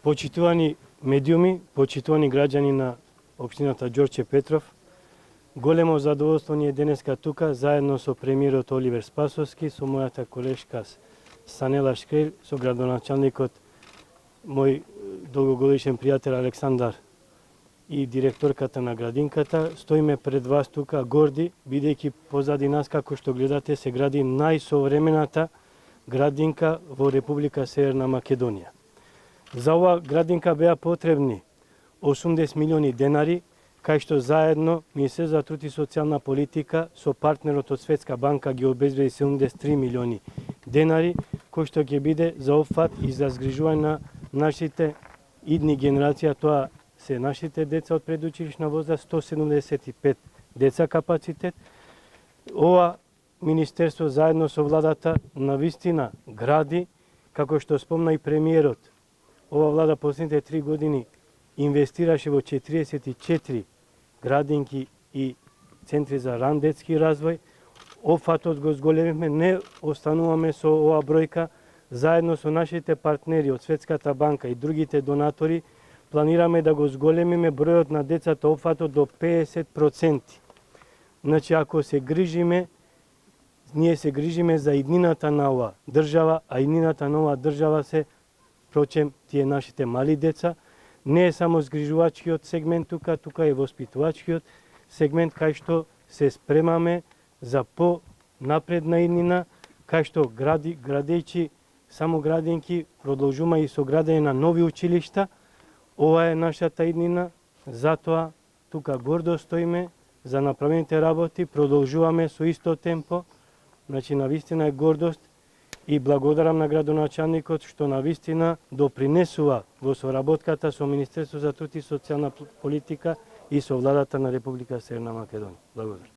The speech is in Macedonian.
Почитувани медиуми, почитувани граѓани на општината Ѓорче Петров, големо задоволство ни е денеска тука, заедно со премиерот Оливер Спасовски, со мојата колешка Санела Шкрел, со градоначалникот, мој долгогодишен пријател Александар и директорката на градинката. Стоиме пред вас тука горди, бидејќи позади нас, како што гледате, се гради најсовремената градинка во Република Северна Македонија. За ова градинка беа потребни 80 милиони денари, кај што заедно Министерството за труд и социјална политика со партнерот од Светска банка ги обезбеди 73 милиони денари, кој што ќе биде за опфат и за згрижување на нашите идни генерација. Тоа се нашите деца од предучилишна возраст, 175 деца капацитет. Ова Министерство заедно со владата навистина гради, како што спомна и премиерот. Ова влада последните 3 години инвестираше во 44 градинки и центри за ран детски развој. Опфатот го зголемивме, не остануваме со ова бројка. Заедно со нашите партнери од Светската банка и другите донатори планираме да го зголемиме бројот на децата опфатот до 50%. Значи, ако се грижиме, ние се грижиме за иднината на ова држава, а иднината на ова држава се впрочем тие нашите мали деца. Не е само згрижувачкиот сегмент тука е воспитувачкиот сегмент, кај што се спремаме за по-напредна иднина, кај што градејќи само градинки, продолжуваме и со градење на нови училишта. Ова е нашата иднина, затоа тука гордо стоиме за направените работи, продолжуваме со исто темпо. Значи, навистина е гордост и благодарам на градоначалникот што навистина допринесува во соработката со Министерството за труд и социјална политика и со владата на Република Северна Македонија. Благодарам.